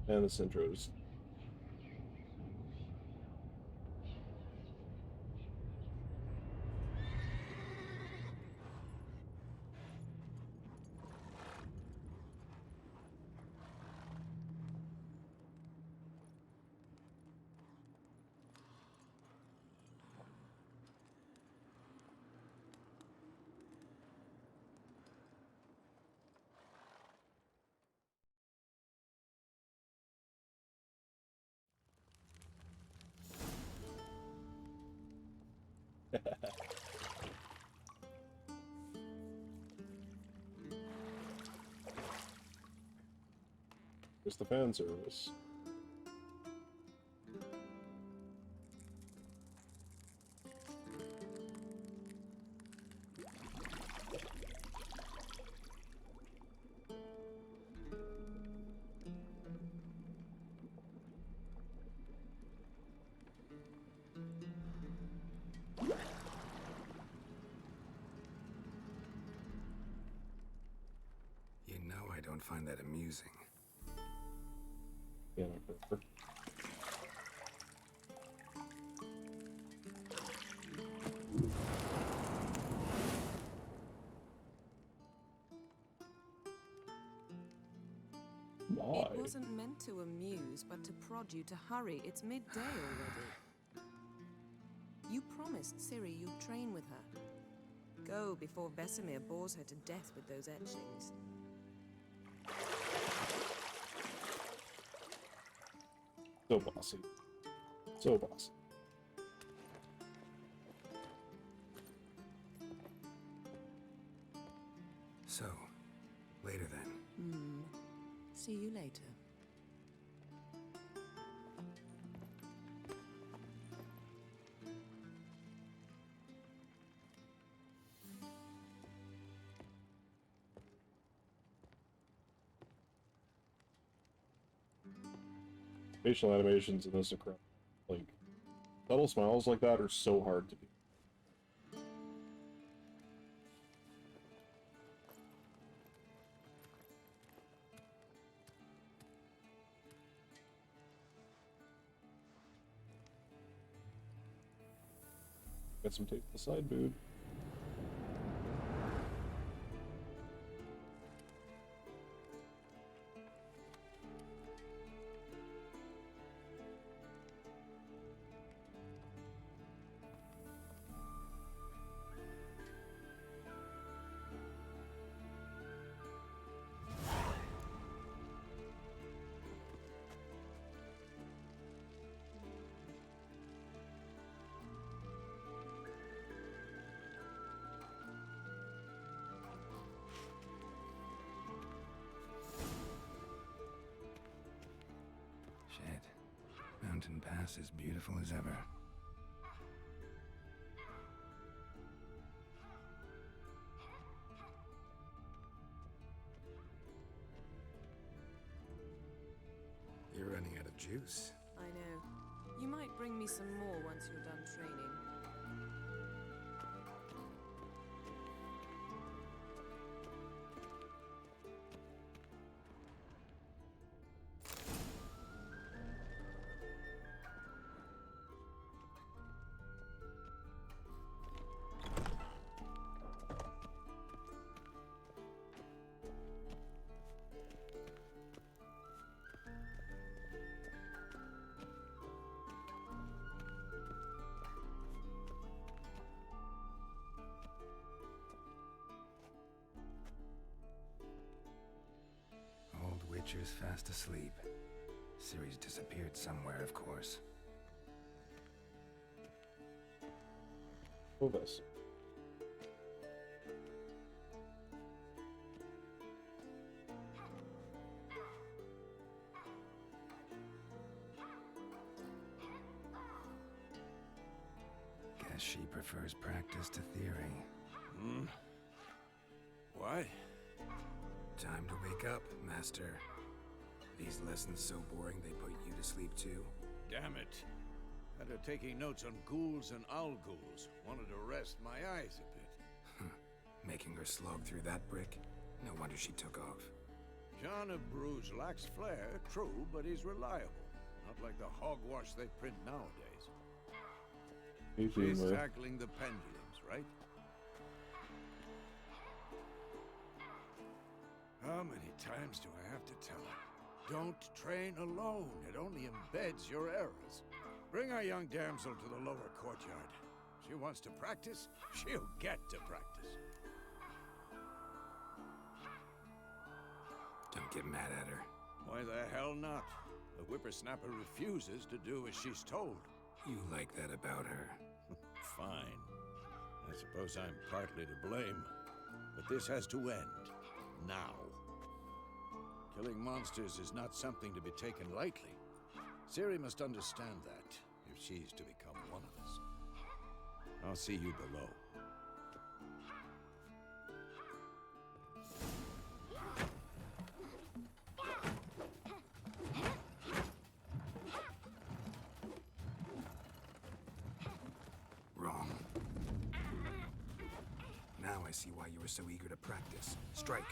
And this intro's just the fan service. You know I don't find that amusing. Yeah, no, It why? wasn't meant to amuse, but to prod you to hurry. It's midday already. You promised Ciri you'd train with her. Go before Vesemir bores her to death with those etchings. So bossy. So bossy. So, later then. See you later. Facial animations in this are crap. Like, subtle smiles like that are so hard to do. Got some tape to the side, dude. Shit. Mountain Pass is beautiful as ever. You're running out of juice. I know. You might bring me some more once you're done training. Old Witcher's fast asleep. Ciri's disappeared somewhere, of course. Oh, this. Guess she prefers practice to theory. Why? Time to wake up, Master. These lessons so boring they put you to sleep too? Damn it. After taking notes on ghouls and owl ghouls, wanted to rest my eyes a bit. Making her slog through that brick? No wonder she took off. John of Bruges lacks flair, true, but he's reliable. Not like the hogwash they print nowadays. She's tackling the pendulums, right? How many times do I have to tell her? Don't train alone. It only embeds your errors. Bring our young damsel to the lower courtyard. She wants to practice, she'll get to practice. Don't get mad at her. Why the hell not? The whippersnapper refuses to do as she's told. You like that about her. Fine. I suppose I'm partly to blame. But this has to end. Now. Killing monsters is not something to be taken lightly. Ciri must understand that, if she's to become one of us. I'll see you below. Wrong. Now I see why you were so eager to practice. Strike.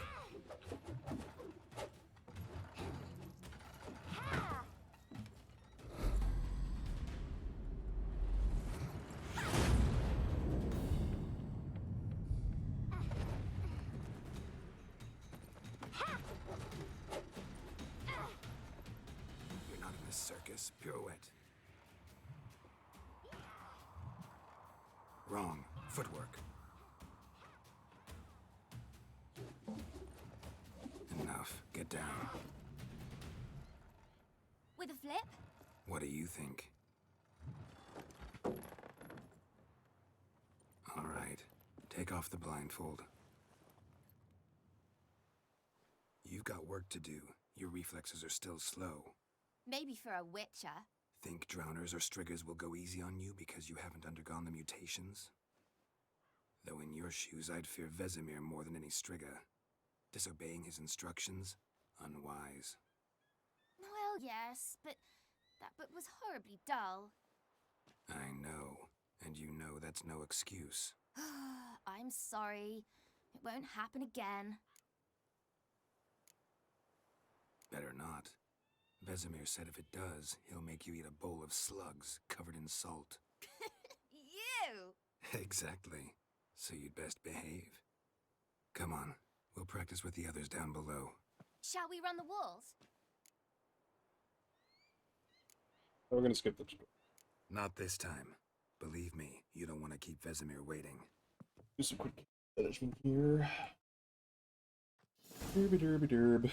You're not in a circus. Pirouette. Wrong. Footwork. Enough. Get down. With a flip? What do you think? All right. Take off the blindfold. You've got work to do. Your reflexes are still slow. Maybe for a witcher. Think drowners or striggers will go easy on you because you haven't undergone the mutations? Though in your shoes, I'd fear Vesemir more than any strigger. Disobeying his instructions? Unwise. Well, yes, but that book was horribly dull. I know, and you know that's no excuse. I'm sorry. It won't happen again. Better not. Vesemir said if it does, he'll make you eat a bowl of slugs covered in salt. You! Exactly. So you'd best behave. Come on, we'll practice with the others down below. Shall we run the walls? We're gonna skip this. Not this time. Believe me, you don't want to keep Vesemir waiting. Do some quick management here. Derby derby derb.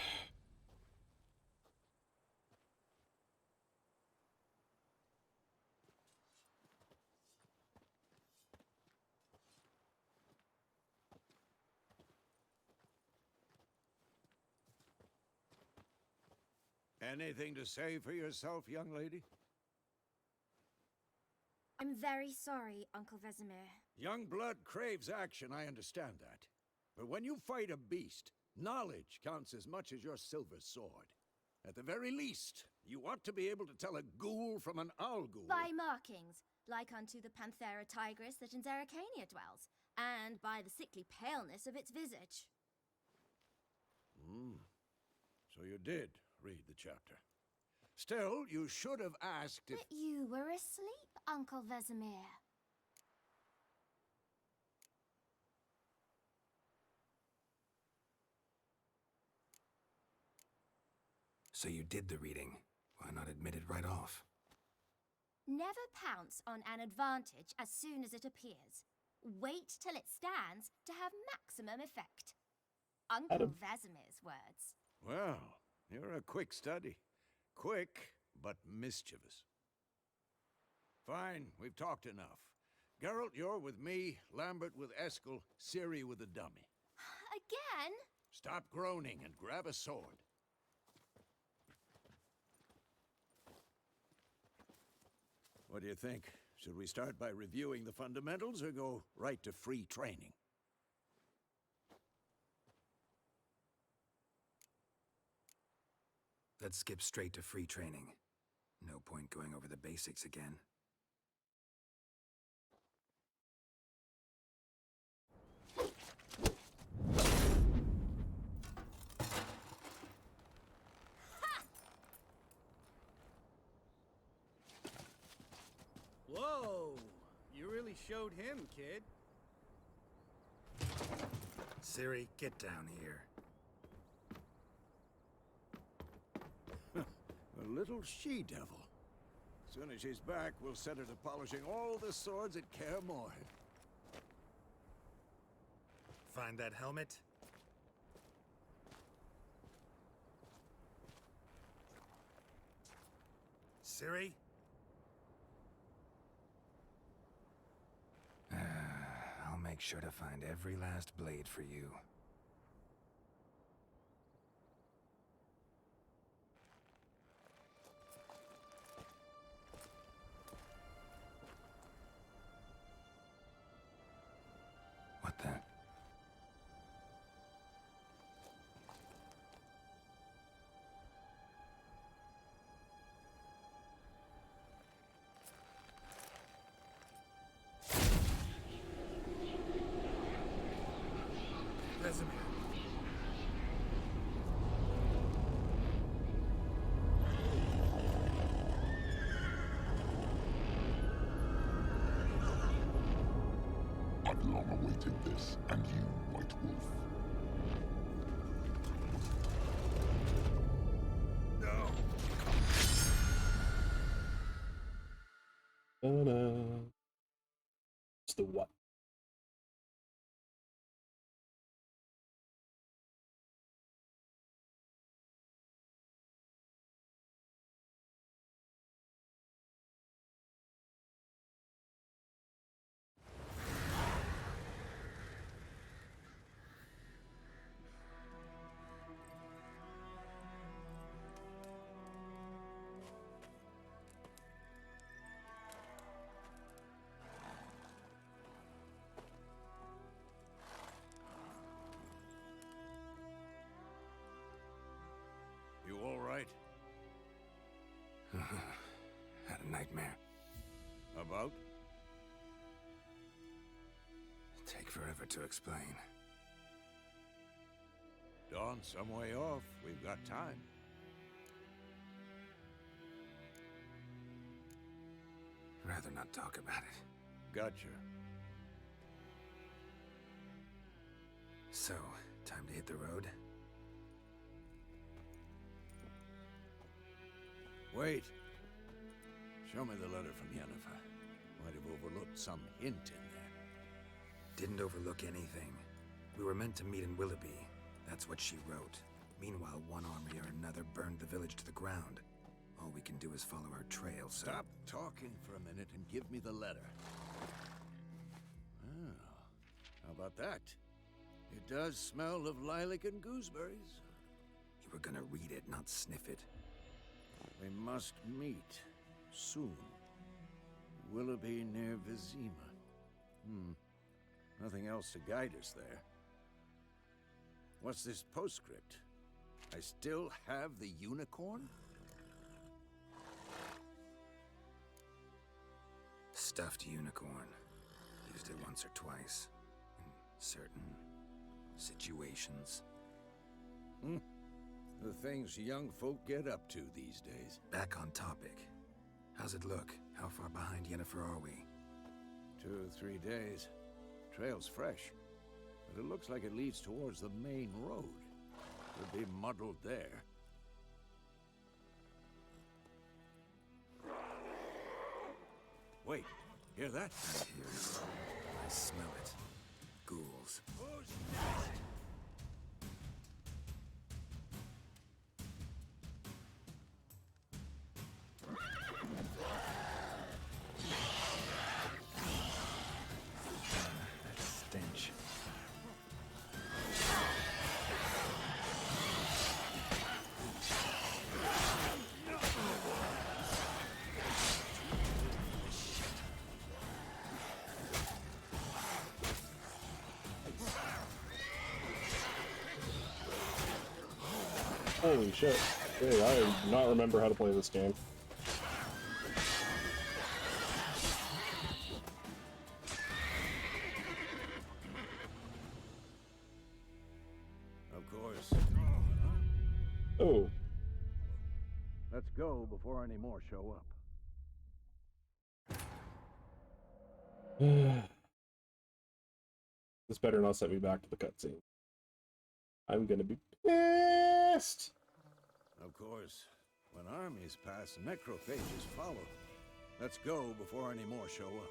Anything to say for yourself, young lady? I'm very sorry, Uncle Vesemir. Young blood craves action, I understand that. But when you fight a beast, knowledge counts as much as your silver sword. At the very least, you ought to be able to tell a ghoul from an owl ghoul. By markings, like unto the Panthera tigris that in Zerrikania dwells, and by the sickly paleness of its visage. So you did read the chapter. Still, you should have asked if... But you were asleep, Uncle Vesemir. So you did the reading. Why not admit it right off? Never pounce on an advantage as soon as it appears. Wait till it stands to have maximum effect. Uncle Vesemir's words. Well, you're a quick study. Quick, but mischievous. Fine, we've talked enough. Geralt, you're with me, Lambert with Eskel, Ciri with the dummy. Again? Stop groaning and grab a sword. What do you think? Should we start by reviewing the fundamentals or go right to free training? Let's skip straight to free training. No point going over the basics again. showed him, kid. Ciri, get down here. A little she-devil. Soon as she's back, we'll set her to polishing all the swords at Kaer Morhen. Find that helmet? Ciri? I'll make sure to find every last blade for you. What the? Vesemir. I've long awaited this, and you, White Wolf. No! Ta-da. It's the what? You all right? Had a nightmare. About? Take forever to explain. Dawn's some way off. We've got time. Rather not talk about it. Gotcha. So, time to hit the road? Wait. Show me the letter from Yennefer. Might have overlooked some hint in there. Didn't overlook anything. We were meant to meet in Willoughby. That's what she wrote. Meanwhile, one army or another burned the village to the ground. All we can do is follow her trail, so... Stop talking for a minute and give me the letter. Oh, how about that? It does smell of lilac and gooseberries. You were gonna read it, not sniff it. We must meet soon. Willoughby near Vizima. Nothing else to guide us there. What's this postscript? I still have the unicorn? Stuffed unicorn. Used it once or twice. In certain situations. The things young folk get up to these days. Back on topic. How's it look? How far behind Yennefer are we? 2 or 3 days. Trail's fresh, but it looks like it leads towards the main road. Could be muddled there. Wait, hear that? I hear it. I smell it. Ghouls. Who's next? That stench. Holy shit. Hey, I do not remember how to play this game. Of course. Oh, Let's go before any more show up. This better not set me back to the cutscene. I'm gonna be pissed. Of course, when armies pass, necrophages follow. Let's go before any more show up.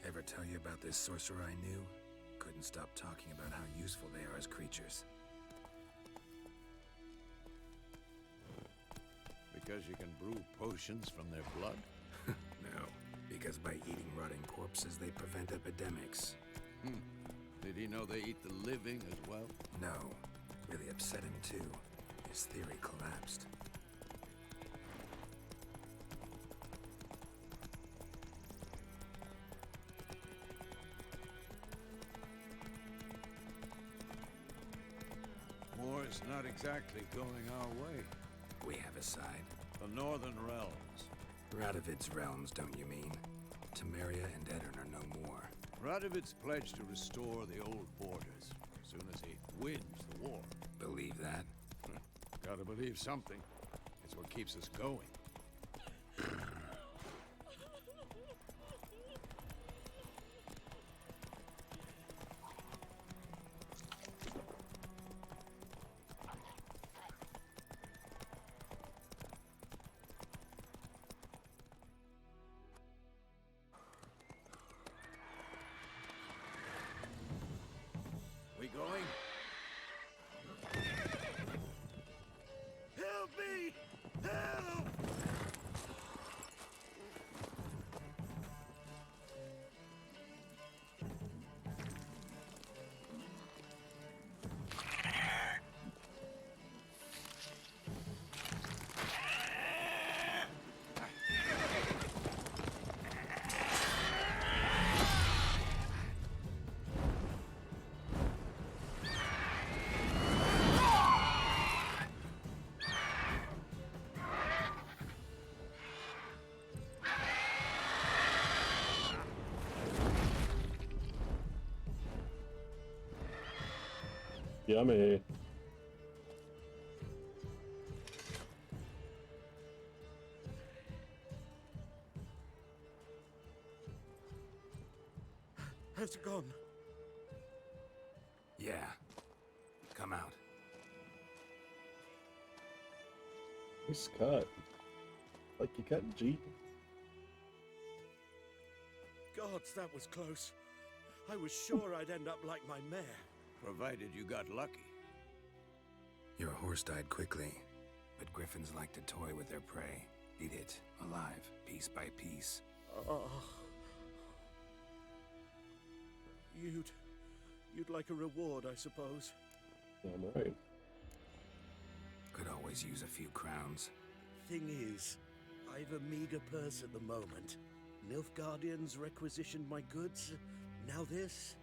Ever tell you about this sorcerer I knew? Couldn't stop talking about how useful they are as creatures. Because you can brew potions from their blood? No, because by eating rotting corpses, they prevent epidemics. Did he know they eat the living as well? No, really upset him too. His theory collapsed. War's not exactly going our way. We have a side. The Northern Realms. Radovid's realms, don't you mean? Temeria and Edirn are no more. Radovid's pledged to restore the old borders as soon as he wins the war. Believe that? Gotta believe something. It's what keeps us going. We going? Help me! Help! Yummy. Has it gone? Yeah. Come out. Nice cut. Like you cut G. Gods, that was close. I was sure I'd end up like my mare. Provided you got lucky. Your horse died quickly, but griffins like to toy with their prey. Eat it, alive, piece by piece. Oh. You'd like a reward, I suppose. Damn right. Could always use a few crowns. Thing is, I've a meager purse at the moment. Nilfgaardians requisitioned my goods. Now this.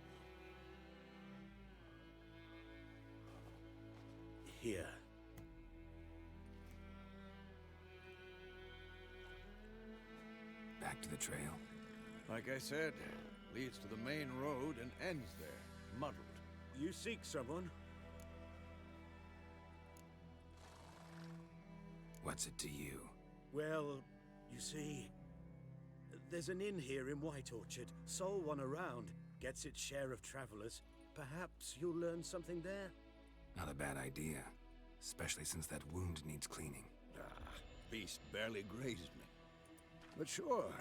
Here. Back to the trail. Like I said, leads to the main road and ends there, muddled. You seek someone? What's it to you? Well, you see, there's an inn here in White Orchard. Sole one around. Gets its share of travelers. Perhaps you'll learn something there? Not a bad idea. Especially since that wound needs cleaning. Beast barely grazed me. But sure,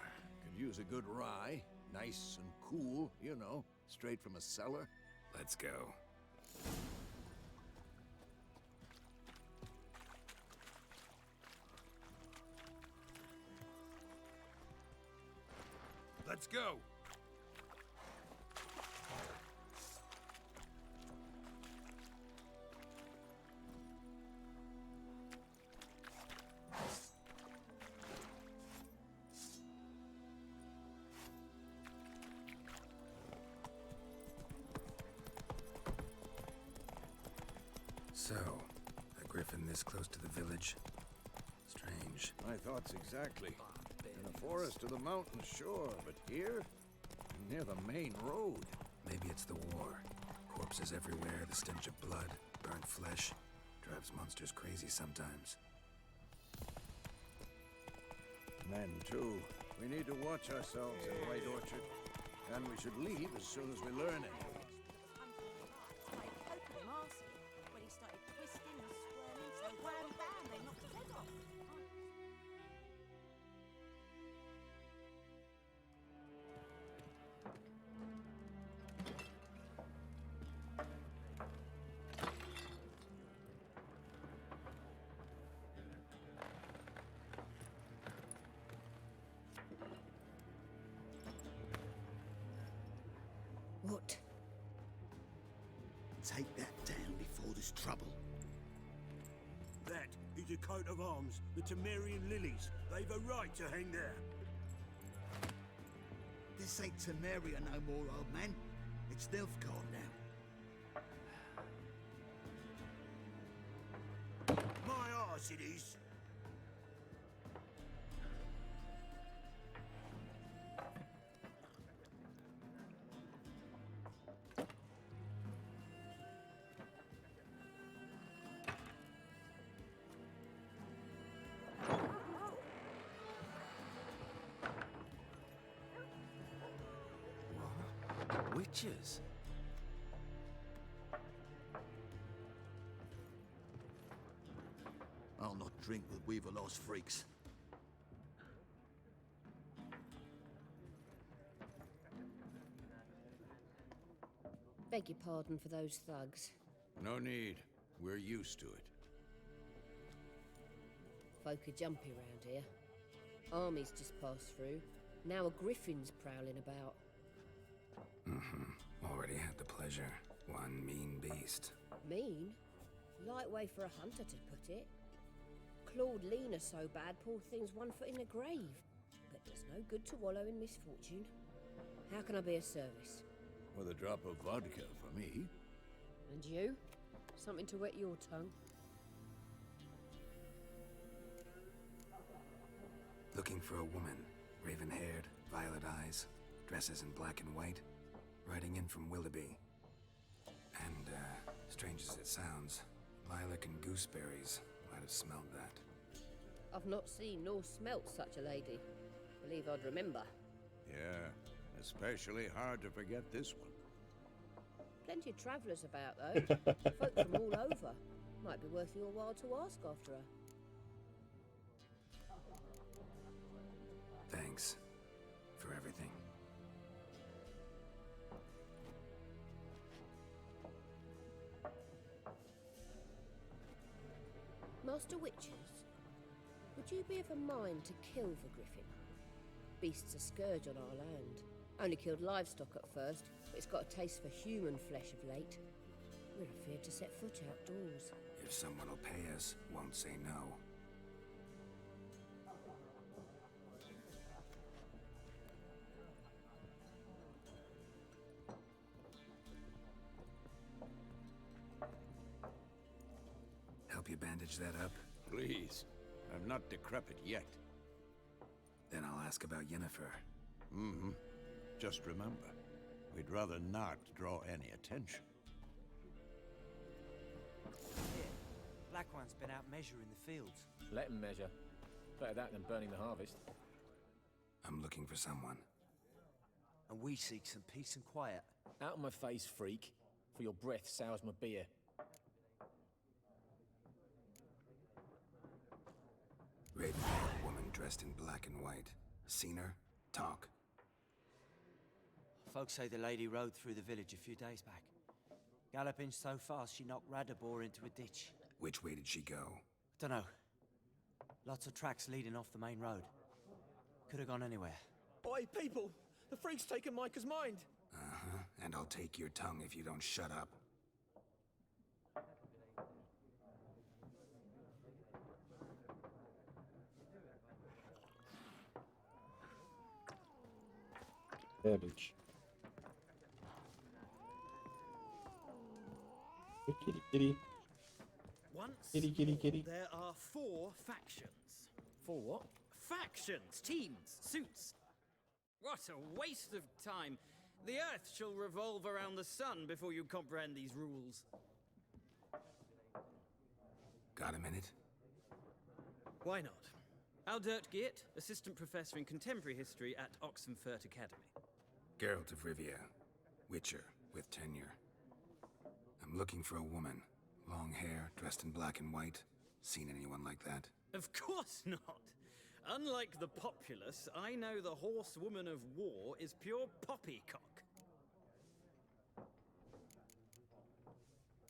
could use a good rye. Nice and cool, you know, straight from a cellar. Let's go. Let's go! So, a griffin this close to the village? Strange. My thoughts exactly. In a forest or the mountains, sure, but here? near the main road. Maybe it's the war. Corpses everywhere, the stench of blood, burnt flesh. Drives monsters crazy sometimes. Men, too. We need to watch ourselves in White Orchard. And we should leave as soon as we learn anything. When he started twisting and squirming, so wham bam, they knocked his head off. What? Take that down before there's trouble. That is a coat of arms, the Temerian lilies. They've a right to hang there. This ain't Temeria no more, old man. It's Nilfgaard now. My arse it is. Witches? I'll not drink with Weaverlost freaks. Beg your pardon for those thugs. No need. We're used to it. Folk are jumpy round here. Armies just passed through. Now a griffin's prowling about. Already had the pleasure. One mean beast. Mean? Light way for a hunter to put it. Clawed Lena so bad, poor thing's 1 foot in the grave. But there's no good to wallow in misfortune. How can I be of service? With a drop of vodka for me. And you? Something to wet your tongue? Looking for a woman. Raven-haired, violet eyes, dresses in black and white. Riding in from Willoughby. And, strange as it sounds, lilac and gooseberries might have smelled that. I've not seen nor smelt such a lady. Believe I'd remember. Yeah, especially hard to forget this one. Plenty of travellers about, though. Folk from all over. Might be worth your while to ask after her. Thanks for everything. Master Witchers, would you be of a mind to kill the griffin? Beast's a scourge on our land. Only killed livestock at first, but it's got a taste for human flesh of late. We're afeard to set foot outdoors. If someone will pay us, won't say no. Help you bandage that up? Please. I'm not decrepit yet. Then I'll ask about Yennefer. Mm-hmm. Just remember, we'd rather not draw any attention. Here, Black One's been out measuring the fields. Let him measure. Better that than burning the harvest. I'm looking for someone. And we seek some peace and quiet. Out of my face, freak. For your breath sours my beer. Raven-haired woman dressed in black and white. Seen her? Talk. Folks say the lady rode through the village a few days back. Galloping so fast she knocked Radabor into a ditch. Which way did she go? Dunno. Lots of tracks leading off the main road. Could have gone anywhere. Oi, people! The freak's taken Micah's mind! Uh-huh. And I'll take your tongue if you don't shut up. Damage. Kitty, kitty. Once Kitty, kitty, kitty. there are 4 factions. 4 what? Factions, teams, suits. What a waste of time. The Earth shall revolve around the sun before you comprehend these rules. Got a minute? Why not? Aldert Geert, Assistant Professor in Contemporary History at Oxenfurt Academy. Geralt of Rivia, Witcher, with tenure. I'm looking for a woman. Long hair, dressed in black and white. Seen anyone like that? Of course not! Unlike the populace, I know the horsewoman of war is pure poppycock.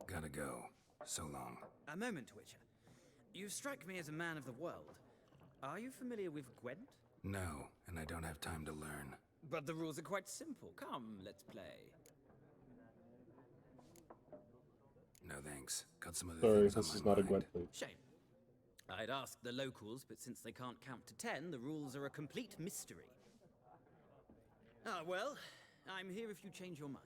Gotta go. So long. A moment, Witcher. You strike me as a man of the world. Are you familiar with Gwent? No, and I don't have time to learn. But the rules are quite simple. Come, let's play. No thanks. Got some other Sorry, things this on is my not a mind. Gwent plate. Shame. I'd ask the locals, but since they can't count to 10, the rules are a complete mystery. Ah, well, I'm here if you change your mind.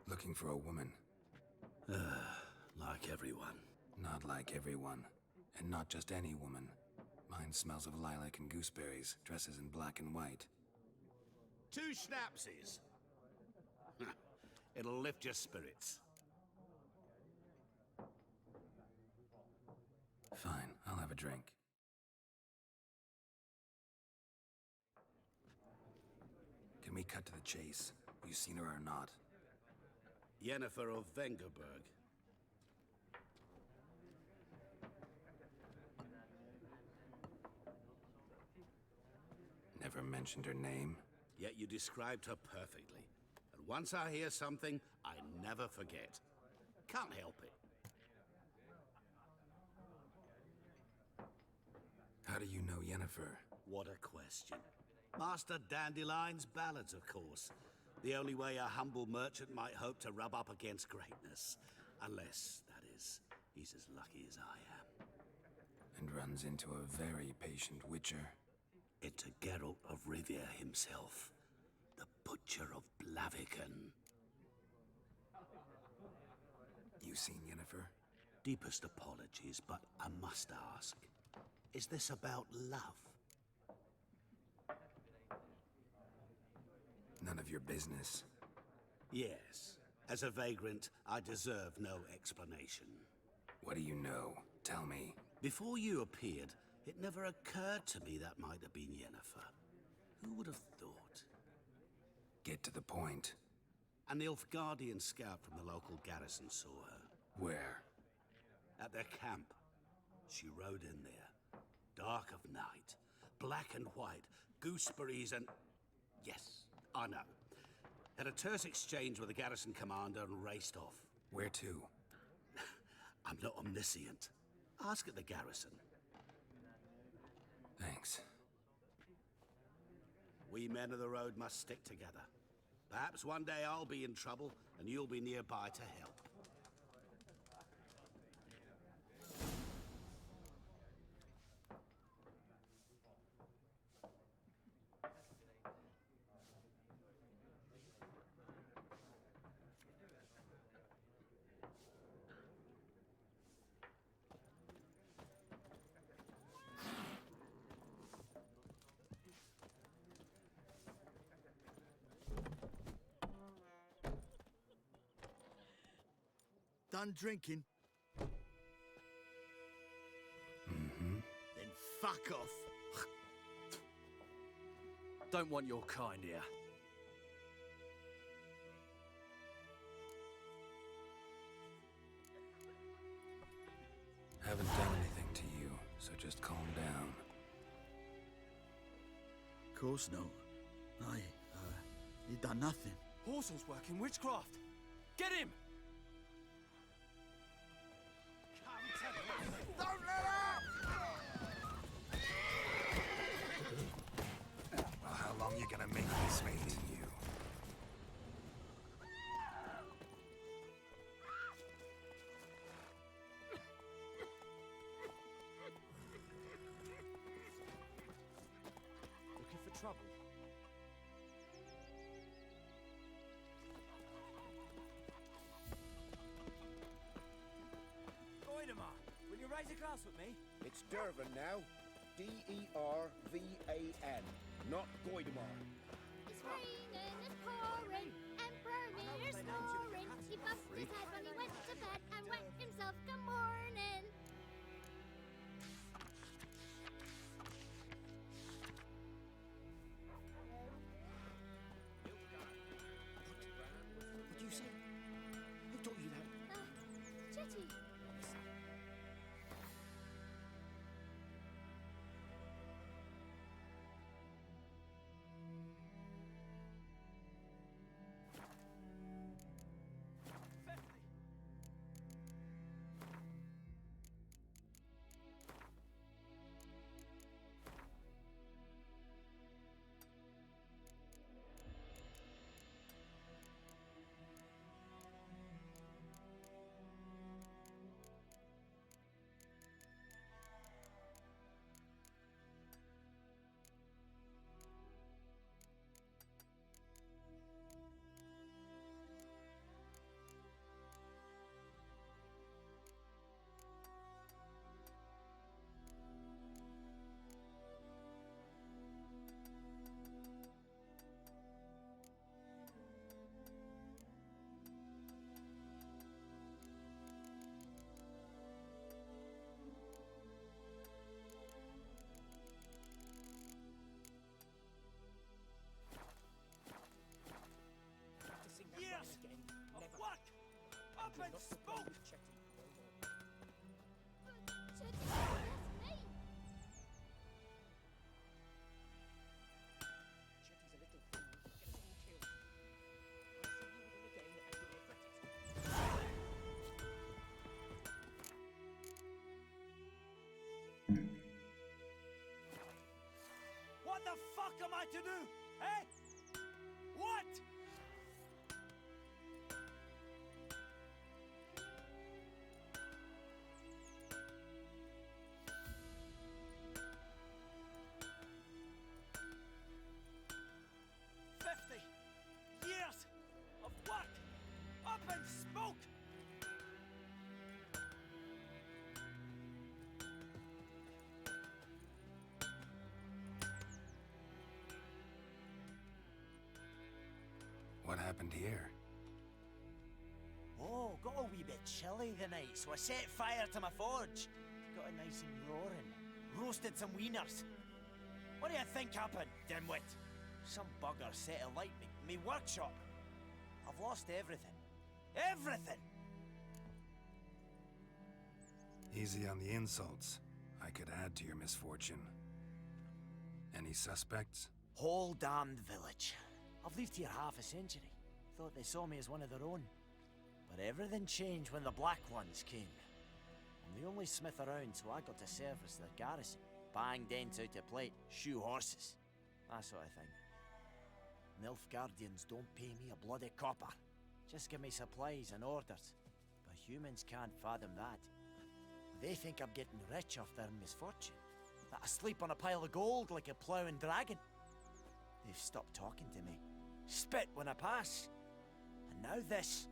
Looking for a woman. Like everyone. Not like everyone. And not just any woman. Mine smells of lilac and gooseberries, dresses in black and white. 2 schnapsies. It'll lift your spirits. Fine, I'll have a drink. Can we cut to the chase? You seen her or not? Yennefer of Vengerberg. Never mentioned her name. Yet you described her perfectly. And once I hear something, I never forget. Can't help it. How do you know Yennefer? What a question. Master Dandelion's ballads, of course. The only way a humble merchant might hope to rub up against greatness. Unless, that is, he's as lucky as I am. And runs into a very patient witcher. Into Geralt of Rivia himself. The Butcher of Blaviken. You seen Yennefer? Deepest apologies, but I must ask. Is this about love? None of your business. Yes. As a vagrant, I deserve no explanation. What do you know? Tell me. Before you appeared, it never occurred to me that might have been Yennefer. Who would have thought? Get to the point. An Nilfgaardian scout from the local garrison saw her. Where? At their camp. She rode in there. Dark of night. Black and white. Gooseberries and... Yes, I know. Had a terse exchange with the garrison commander and raced off. Where to? I'm not omniscient. Ask at the garrison. Thanks. We men of the road must stick together. Perhaps one day I'll be in trouble and you'll be nearby to help. Done drinking? Mm-hmm. Then fuck off. Don't want your kind here. Haven't done anything to you, so just calm down. Of course not. You done nothing. Horsel's working witchcraft. Get him! Don't let up! Well, how long you gonna make this wait? You. Looking for trouble? Goidemar, will you raise a glass with me? It's Dervan now. D-E-R-V-A-N, not Goidemar. It's raining, it's pouring, Emperor Mirror's snoring. He bumped his head when he went to bed and wet himself good morning. What do you say? Who told you that? Jetty. Yes! Of what? Up and spoke! What the fuck am I to do? Eh? What? Years of what? Up and smoke! What happened here? Oh, got a wee bit chilly the night, so I set fire to my forge. Got it nice and roaring. Roasted some wieners. What do you think happened, dimwit? Some bugger set alight me workshop. I've lost everything. Everything! Easy on the insults. I could add to your misfortune. Any suspects? Whole damned village. I've lived here half a century. Thought they saw me as one of their own. But everything changed when the Black Ones came. I'm the only smith around, so I got to service the garrison. Bang dents out of plate, shoe horses. That sort of thing. Nilfgaardians don't pay me a bloody copper. Just give me supplies and orders. But humans can't fathom that. They think I'm getting rich off their misfortune. That I sleep on a pile of gold like a ploughing dragon. They've stopped talking to me. Spit when I pass. And now this.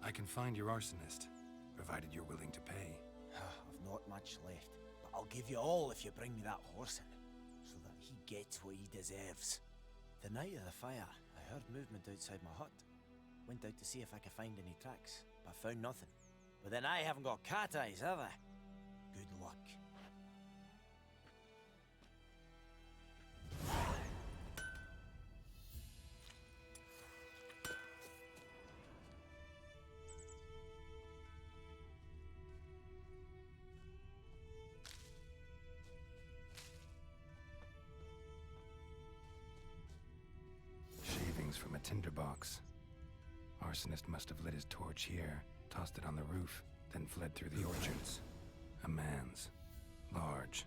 I can find your arsonist, provided you're willing to pay. I've not much left, but I'll give you all if you bring me that horse in, so that he gets what he deserves. The night of the fire, I heard movement outside my hut. Went out to see if I could find any tracks, but found nothing. But then I haven't got cat eyes, have I? Good luck. Shavings from a tinderbox. Arsonist must have lit his torch here, tossed it on the roof, then fled through the orchards. A man's. Large.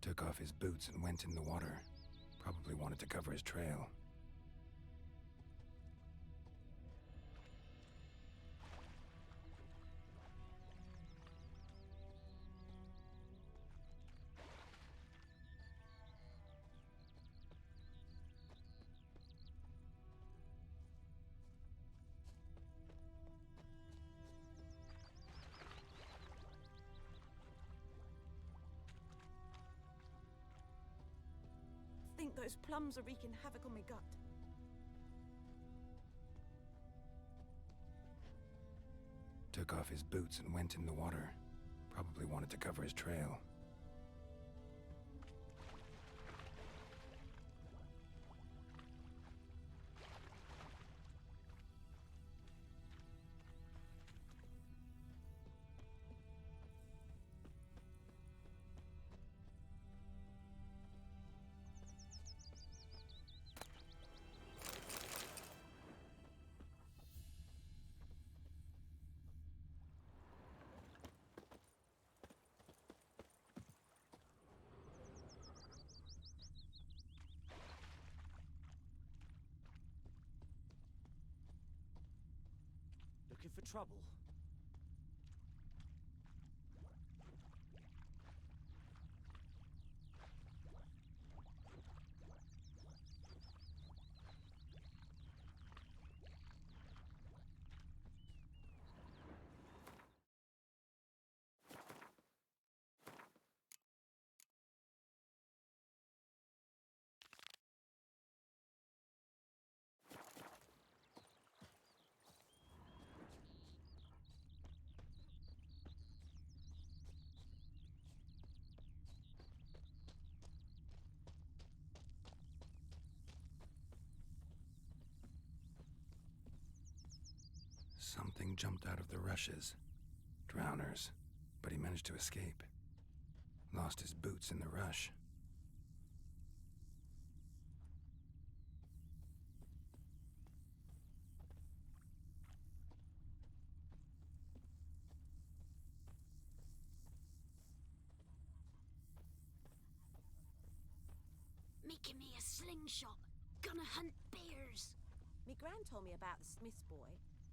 Took off his boots and went in the water. Probably wanted to cover his trail. I think those plums are wreaking havoc on my gut. Took off his boots and went in the water. Probably wanted to cover his trail. Looking for trouble? Something jumped out of the rushes. Drowners. But he managed to escape. Lost his boots in the rush. Making me a slingshot. Gonna hunt bears. Me gran told me about the Smith's boy.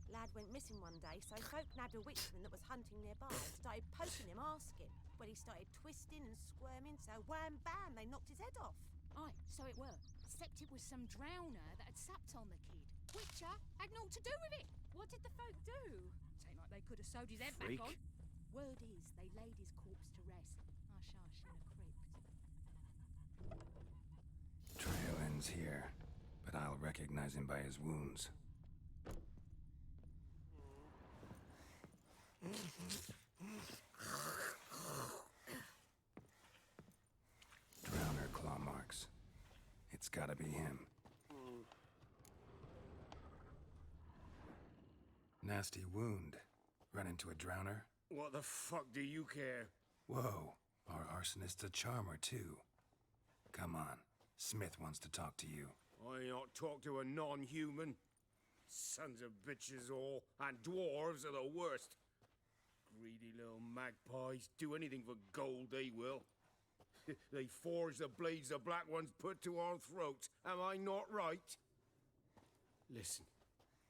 Lad went missing one day, so folk nabbed a witchman that was hunting nearby and started poking him, asking. Well, he started twisting and squirming, so wham bam, they knocked his head off. Aye, so it were. Except it was some drowner that had sapped on the kid. Witcher had naught to do with it. What did the folk do? Seemed like they could have sewed his head Freak. back on. Word is, they laid his corpse to rest. Hush-hush in a crypt. Trail ends here, but I'll recognize him by his wounds. Drowner claw marks. It's gotta be him. Nasty wound. Run into a drowner? What the fuck do you care? Whoa, our arsonist's a charmer too. Come on, Smith wants to talk to you. I ain't not talk to a non-human. Sons of bitches all, and dwarves are the worst. Greedy little magpies, do anything for gold they will. They forge the blades the black ones put to our throats, am I not right? Listen,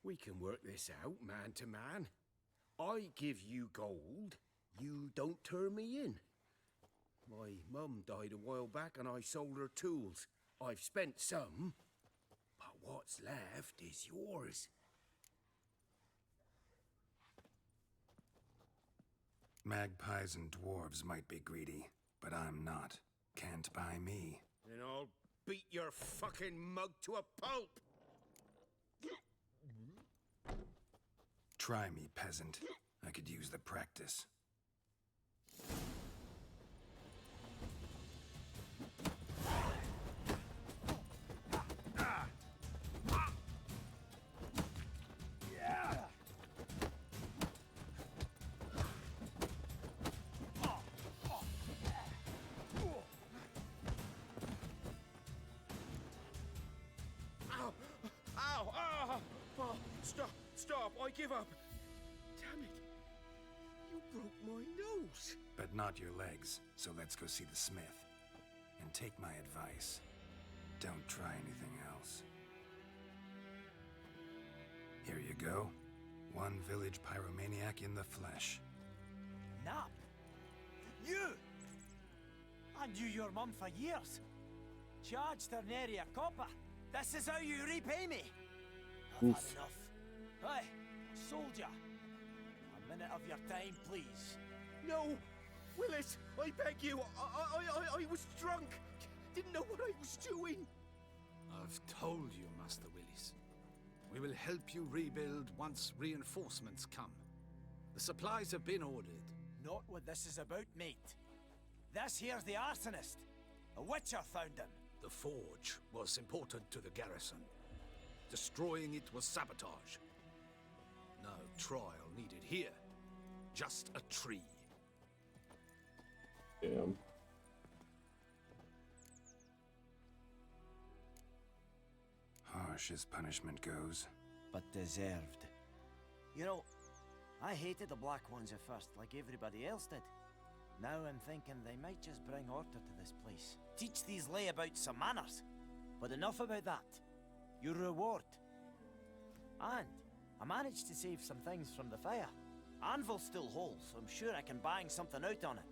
we can work this out man to man. I give you gold, you don't turn me in. My mum died a while back and I sold her tools. I've spent some, but what's left is yours. Magpies and dwarves might be greedy, but I'm not. Can't buy me. Then I'll beat your fucking mug to a pulp! Try me, peasant. I could use the practice. Stop, I give up. Damn it. You broke my nose. But not your legs, so let's go see the smith. And take my advice. Don't try anything else. Here you go. One village pyromaniac in the flesh. Nap? You! I knew your mum for years. Charged her nary a copper. This is how you repay me. I've had enough. Hey, soldier. A minute of your time, please. No! Willis, I beg you. I was drunk. Didn't know what I was doing. I've told you, Master Willis. We will help you rebuild once reinforcements come. The supplies have been ordered. Not what this is about, mate. This here's the arsonist. A witcher found him. The forge was important to the garrison. Destroying it was sabotage. No trial needed here. Just a tree. Damn. Harsh as punishment goes. But deserved. You know, I hated the Black Ones at first, like everybody else did. Now I'm thinking they might just bring order to this place. Teach these layabouts some manners. But enough about that. Your reward. And I managed to save some things from the fire. Anvil's still whole, so I'm sure I can bang something out on it.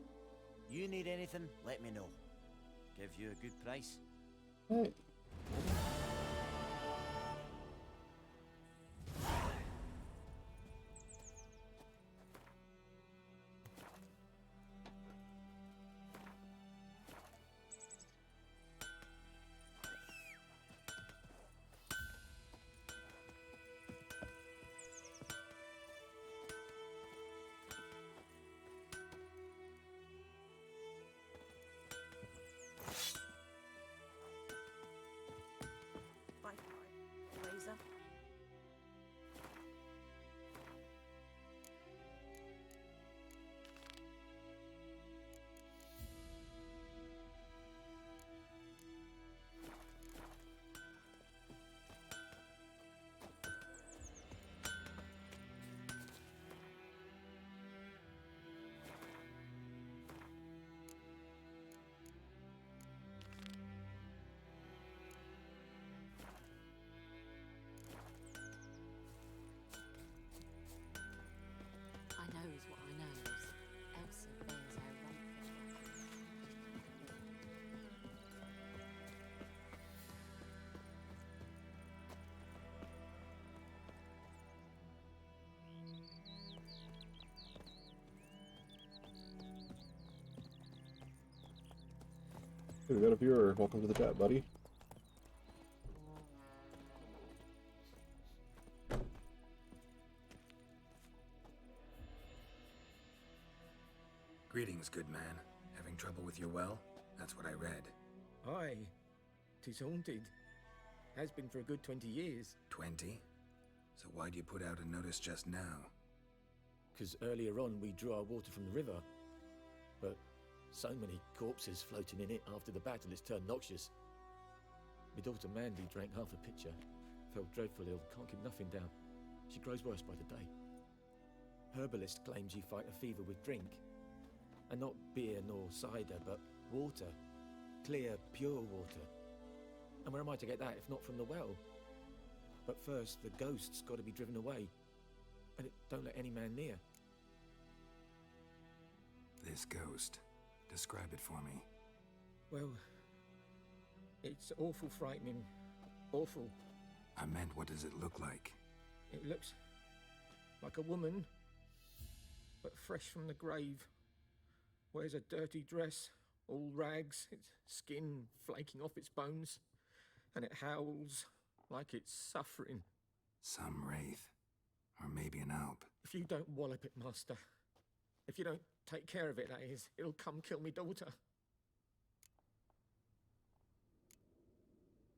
You need anything, let me know. Give you a good price. Right. Bye, Razor. I knows what I knows. Elsa bears our rump Hey, we got a viewer. Welcome to the chat, buddy. Greetings, good man. Having trouble with your well? That's what I read. Aye. 'Tis haunted. Has been for a good 20 years. 20? So why'd you put out a notice just now? 'Cause earlier on we drew our water from the river. But so many corpses floating in it after the battle it's turned noxious. My daughter Mandy drank half a pitcher. Felt dreadful ill, can't keep nothing down. She grows worse by the day. Herbalist claims you fight a fever with drink. And not beer nor cider, but water. Clear, pure water. And where am I to get that if not from the well? But first, the ghost's got to be driven away. And it don't let any man near. This ghost. Describe it for me. Well, it's awful frightening. Awful. I meant, what does it look like? It looks like a woman, but fresh from the grave. Wears a dirty dress, all rags, its skin flaking off its bones, and it howls like it's suffering. Some wraith. Or maybe an alp. If you don't wallop it, Master, if you don't take care of it, that is, it'll come kill me daughter.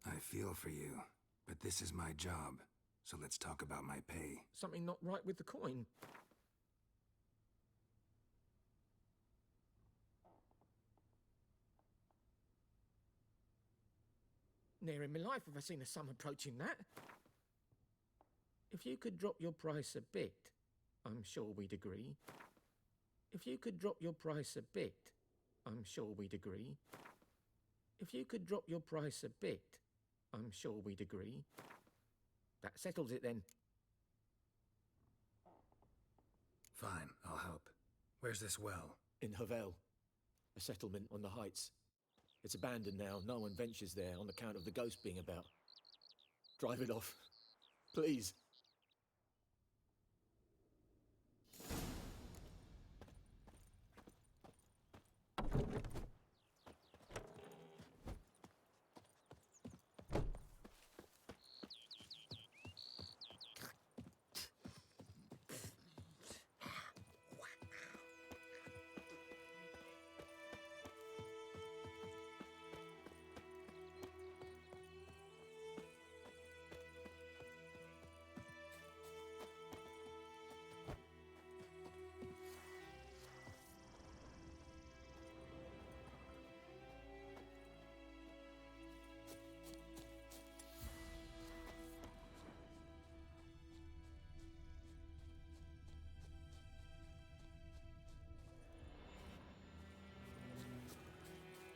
I feel for you, but this is my job, so let's talk about my pay. Something not right with the coin. Ne'er in my life have I seen a sum approaching that. If you could drop your price a bit, I'm sure we'd agree. If you could drop your price a bit, I'm sure we'd agree. If you could drop your price a bit, I'm sure we'd agree. That settles it then. Fine, I'll help. Where's this well? In Havel, a settlement on the heights. It's abandoned now. No one ventures there on account of the ghost being about. Drive it off, please.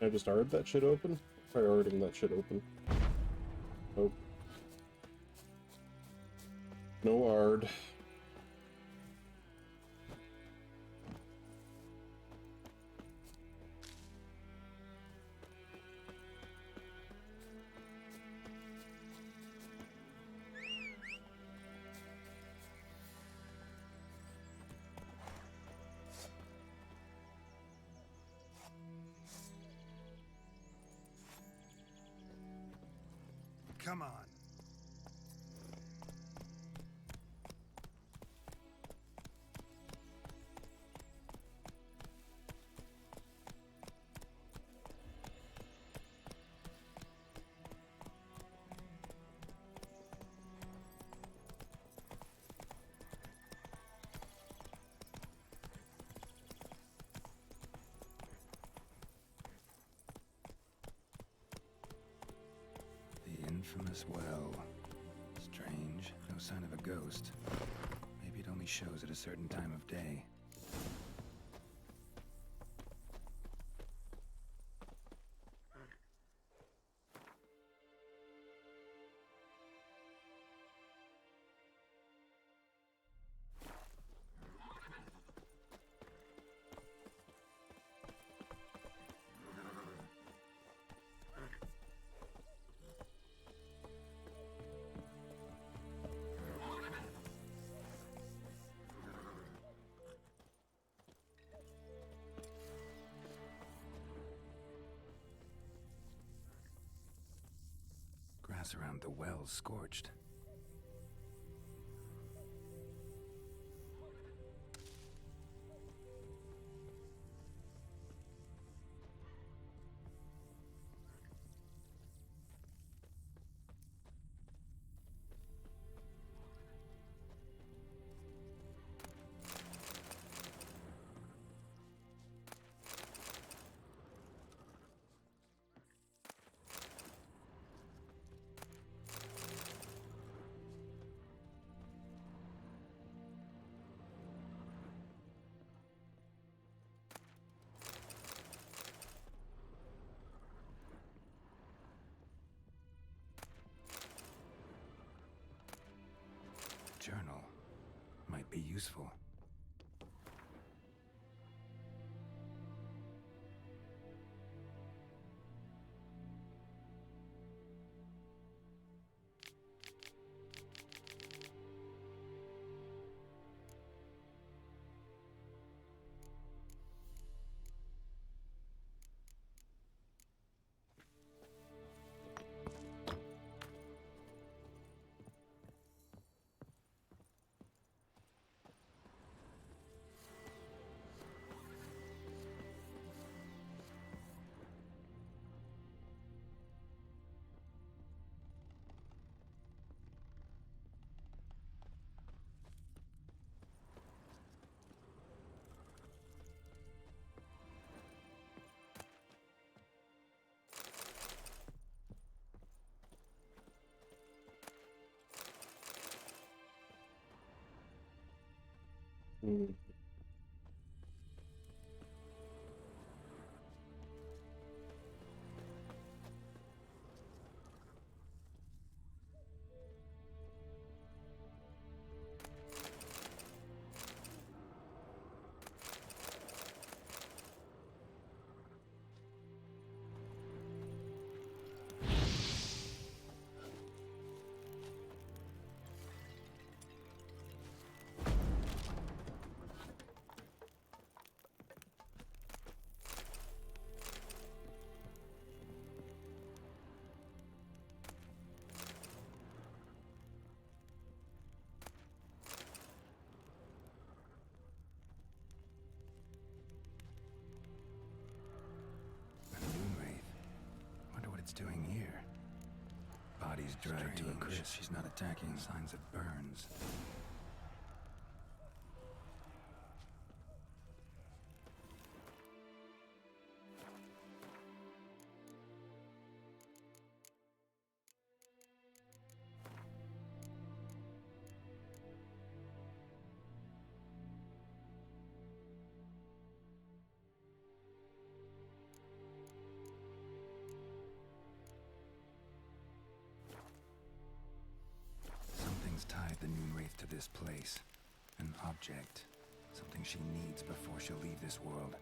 I just AR'd that shit open? Prioriting that shit open. Nope. No ARD. Come on. The infamous well. Strange. No sign of a ghost. Maybe it only shows at a certain time of day. Grass around the well's scorched. Journal might be useful. Hmm. body's dragged to a crisp. She's not attacking. Signs of burns. Something's tied the Moonwraith to this place. An object. Something she needs before she'll leave this world.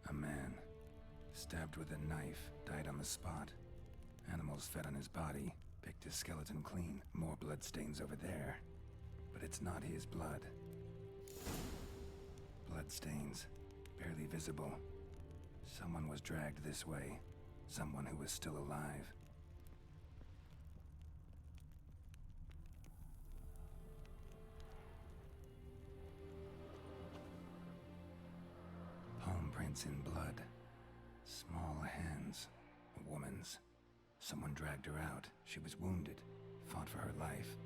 A man, stabbed with a knife, died on the spot. Animals fed on his body, picked his skeleton clean. More bloodstains over there. But it's not his blood. Bloodstains, barely visible. Someone was dragged this way. Someone who was still alive. Palm prints in blood. Small hands. A woman's. Someone dragged her out. She was wounded. Fought for her life.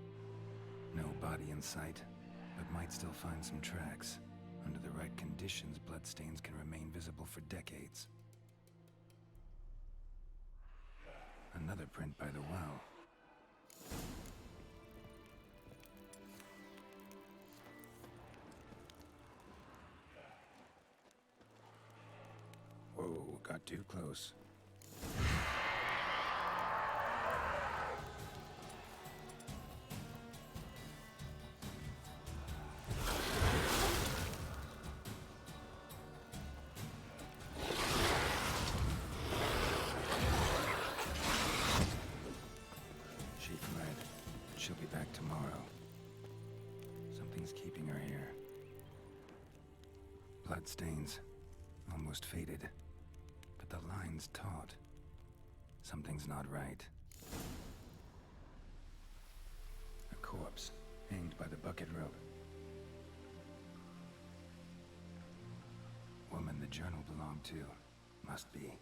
No body in sight, but might still find some tracks. Under the right conditions, bloodstains can remain visible for decades. Another print by the well. Whoa, got too close. She fled, but she'll be back tomorrow. Something's keeping her here. Bloodstains. Almost faded. But the line's taut. Something's not right. A corpse, hanged by the bucket rope. Woman the journal belonged to. Must be.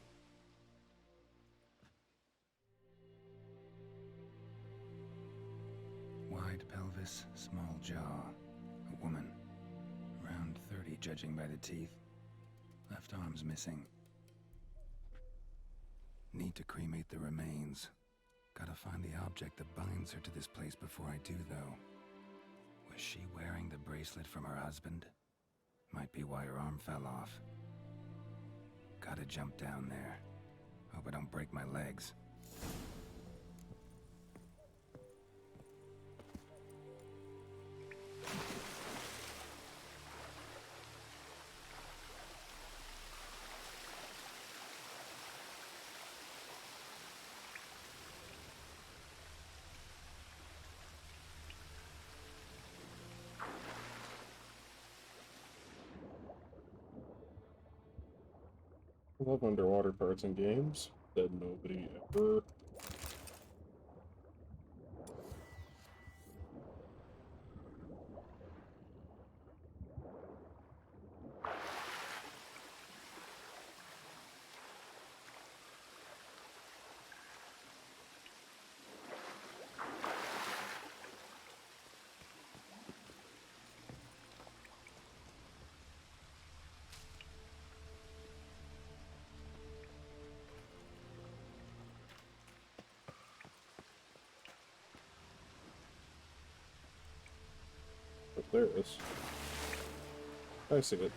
Wide pelvis, small jaw. A woman. Around 30, judging by the teeth. Left arm's missing. Need to cremate the remains. Gotta find the object that binds her to this place before I do, though. Was she wearing the bracelet from her husband? Might be why her arm fell off. Gotta jump down there. Hope I don't break my legs. I love underwater parts in games that nobody ever. There it is. I see it.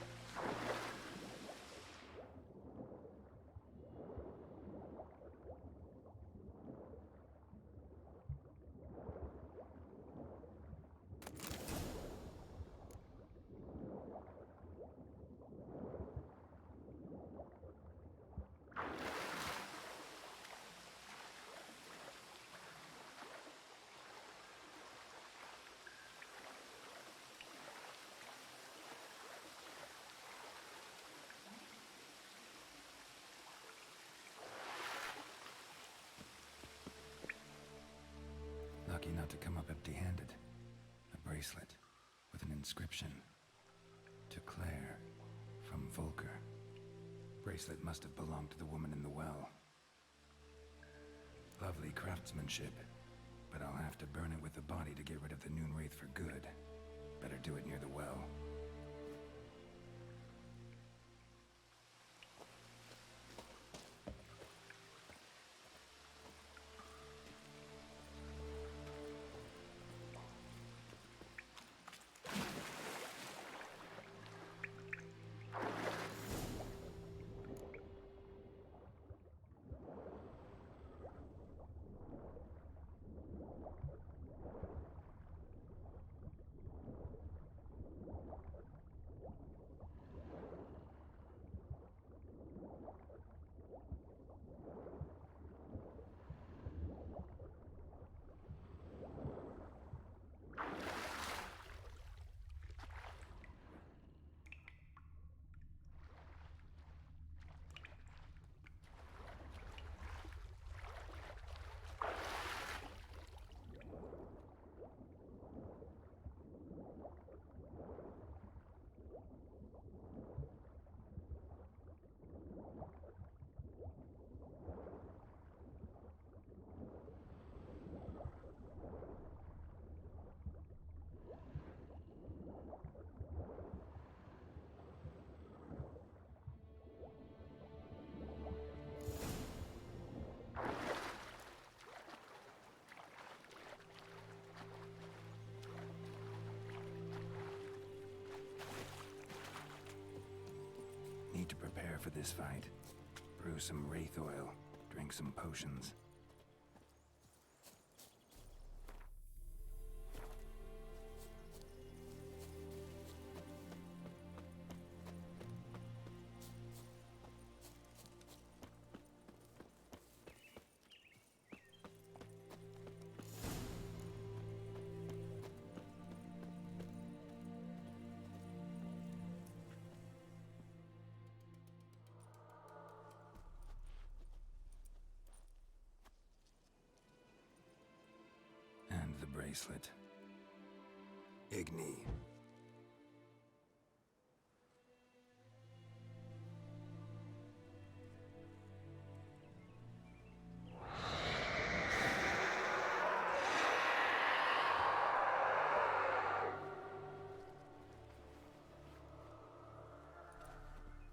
not to come up empty-handed. A bracelet with an inscription. To Claire, from Volker. Bracelet must have belonged to the woman in the well. Lovely craftsmanship, but I'll have to burn it with the body to get rid of the Noonwraith for good. Better do it near the well. Need to prepare for this fight. Brew some wraith oil, drink some potions. The bracelet. Igni.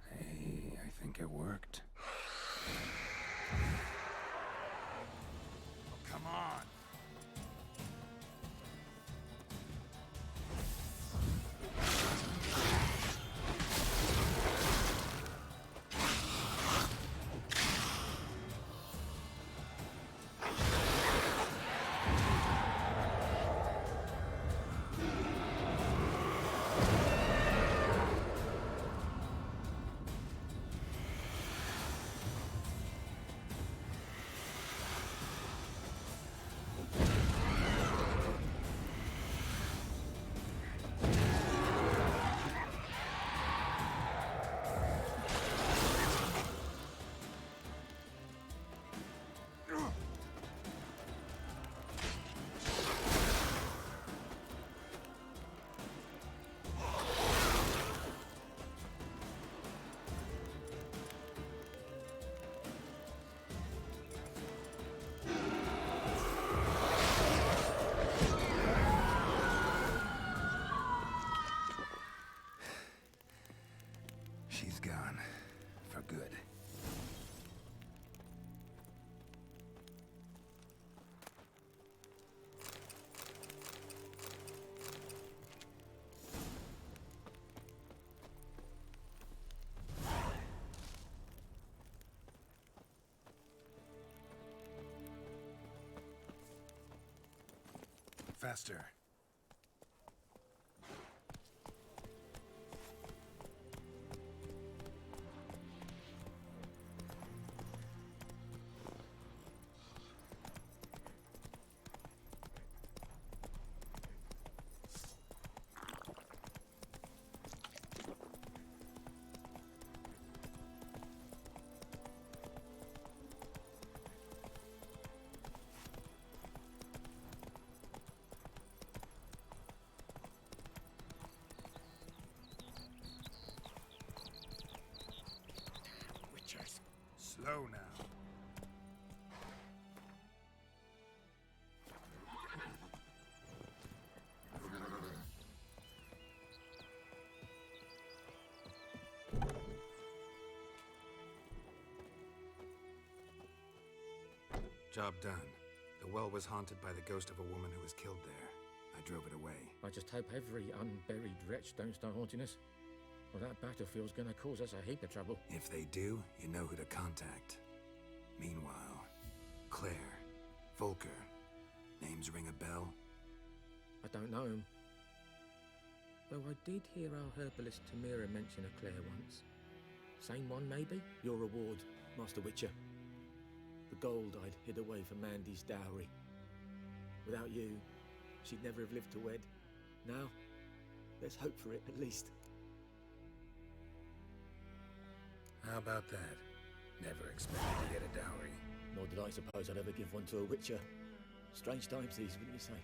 Hey, I think it worked. Oh, come on! She's gone. For good. Faster. go now. Job done. The well was haunted by the ghost of a woman who was killed there. I drove it away. I just hope every unburied wretch don't start haunting us. Well, that battlefield's gonna cause us a heap of trouble. If they do, you know who to contact. Meanwhile, Claire, Volker, names ring a bell? I don't know him. Though I did hear our herbalist Tamira mention a Claire once. Same one, maybe? Your reward, Master Witcher. The gold I'd hid away for Mandy's dowry. Without you, she'd never have lived to wed. Now, there's hope for it, at least. How about that? Never expected to get a dowry. Nor did I suppose I'd ever give one to a Witcher. Strange times these, wouldn't you say?